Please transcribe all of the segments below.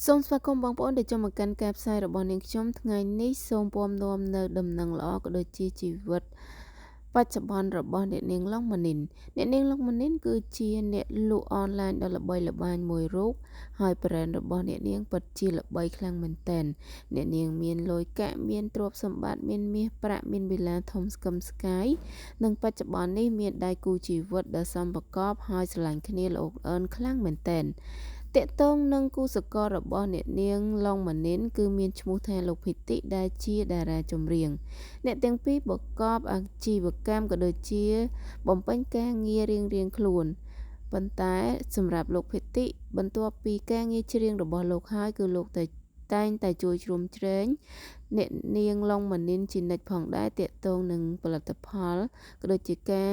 សូមស្វាគមន៍បងប្អូនដែលចូលមកកាន់ការផ្សាយរបស់នាងខ្ញុំថ្ងៃនេះសូមពំនាំនៅដំណឹងល្អក៏ដូចជាជីវិតបច្ចុប្បន្នរបស់អ្នកនាងឡុងម៉ានីនអ្នកនាងឡុងម៉ានីនគឺជាអ្នកលក់អនឡាញដ៏ល្បីល្បាញមួយរូបហើយ brand របស់អ្នកនាងពិតជាល្បីខ្លាំងមែនទែនអ្នកនាងមានលុយកាក់មានទ្រព្យសម្បត្តិមានមាសប្រាក់មានវិឡាធំស្កឹមស្កាយនិងបច្ចុប្បន្ននេះមានដៃគូជីវិតដ៏សមប្រកបហើយស្រឡាញ់គ្នាល្អអើនខ្លាំងមែនទែនតាក់ទងនឹងគូសកលរបស់អ្នកនាងឡុងម៉ានីនគឺមានឈ្មោះថាលោកភិតិដែលជាតារាចម្រៀងអ្នកទាំងពីរប្រកបអាជីវកម្មក៏ដូចជាបំពេញការងាររៀងៗខ្លួនប៉ុន្តែសម្រាប់លោកភិតិបន្ទាប់ពីការងារច្រៀងរបស់លោកហើយគឺលោកតែងតែជួយជ្រោមជ្រែងអ្នកនាងឡុងម៉ានីនជានិច្ចផងដែរតាក់ទងនឹងផលិតផលក៏ដូចជាការ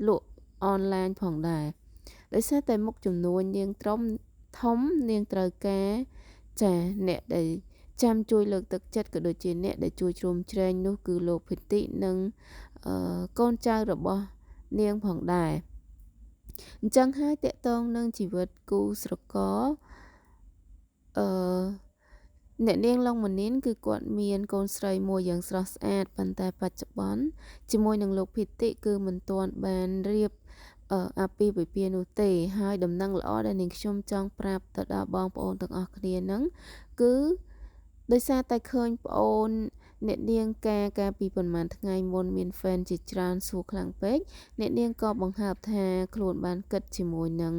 លក់អនឡាញផងដែរដោយសារតែមុខចំនួននាងធំនាងត្រូវការចាអ្នកដែលចាំជួយលើកទឹកចិត្តក៏ដូចជាអ្នកដែលជួយជ្រោមជ្រែងនោះគឺលោកភិតិនិងកូនចៅរបស់នាងផងដែរអញ្ចឹងហើយតកតងនឹងជីវិតគូស្រករអឺអ្នកនាងឡុងម៉ានីនគឺគាត់មានកូនស្រីមួយយ៉ាងស្រស់ស្អាតប៉ុន្តែបច្ចុប្បន្នជាមួយនឹងលោកភិតិគឺមិនទាន់បានរៀបអាពាហ៍ពិពាហ៍នោះទេហើយដំណឹងល្អដែលនាងខ្ញុំចង់ប្រាប់ទៅដល់បងប្អូនទាំងអស់គ្នាហ្នឹងគឺដោយសារតែឃើញប្អូនអ្នកនាងការពីប្រហែលថ្ងៃមុនមាន fan ជាច្រើនសួរខ្លាំងពេកអ្នកនាងក៏បង្ហើបថាខ្លួនបានគិតជាមួយនឹង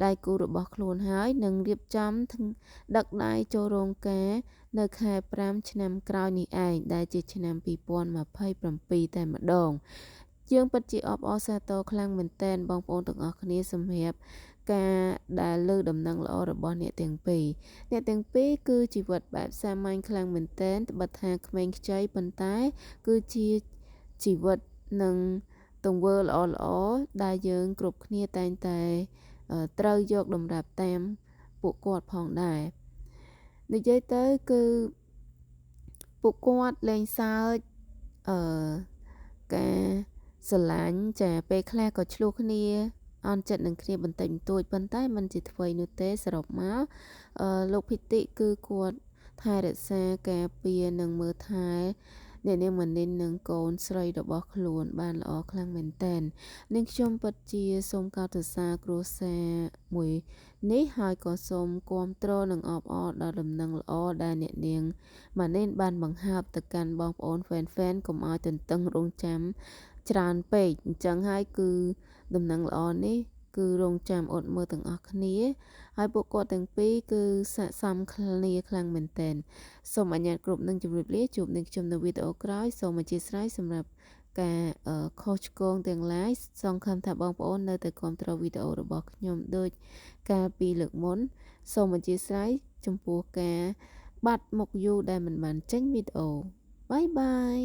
ដៃគូរបស់ខ្លួនហើយនឹងរៀបចំដឹកដៃចូលរោងការនៅខែ5ឆ្នាំក្រោយនេះឯងដែលជាឆ្នាំ2027តែម្ដងយើងពិតជាអបអរសាទរខ្លាំងមែនទែនបងប្អូនទាំងអស់គ្នាសម្រាប់ការដែលលើដំណឹងល្អរបស់អ្នកទាំងពីរគឺជីវិតបែបសាមញ្ញខ្លាំងមែនទែនត្បិតថាក្មេងខ្ចីប៉ុន្តែគឺជាជីវិតនិងទង្វើល្អដែលយើងគ្រប់គ្នាតែងតែត្រូវយកតម្រាប់តាមពួកគាត់ផងដែរនិយាយទៅគឺពួកគាត់លេងសើចការស្រឡាញ់ចាពេលខ្លះក៏ឆ្លោះគ្នាអន់ចិត្តនឹងគ្នាបន្តិចបន្តួចប៉ុន្តែมันជាថ្មីនោះទេសរុបមកលោកភិតិគឺគាត់ថែរក្សាការពារនិងមើលថែអ្នកនាងម៉ានីននិងកូនស្រីរបស់ខ្លួនបានល្អខ្លាំងមែនតើនាងខ្ញុំពិតជាសូមកោតសរសើរគ្រួសារមួយនេះហើយក៏សូមគាំទ្រនិងអបអរដល់ដំណឹងល្អដែលអ្នកនាងម៉ានីនបានបង្ហើបទៅកាន់បងប្អូន fan កុំឲ្យទន្ទឹងរង់ចាំច្រើនពេកអញ្ចឹងហើយគឺដំណឹងល្អនេះគឺរងចាំអត់មើលទាំងអស់គ្នាហើយពួកគាត់ទាំងពីរគឺស័ក្តិសមគ្នាខ្លាំងមែនទែនសូមអញ្ញាតគ្រប់នឹងជម្រាបលាជួបនឹងខ្ញុំនៅវីដេអូក្រោយសូមអធិស្ឋានសម្រាប់ការខុសឆ្គងទាំងឡាយសង្ឃឹមថាបងប្អូននៅតែគាំទ្រវីដេអូរបស់ខ្ញុំដូចកាលពីលើកមុនសូមអធិស្ឋានចំពោះការបាត់មុខយូរដែលមិនបានចេញវីដេអូបាយបាយ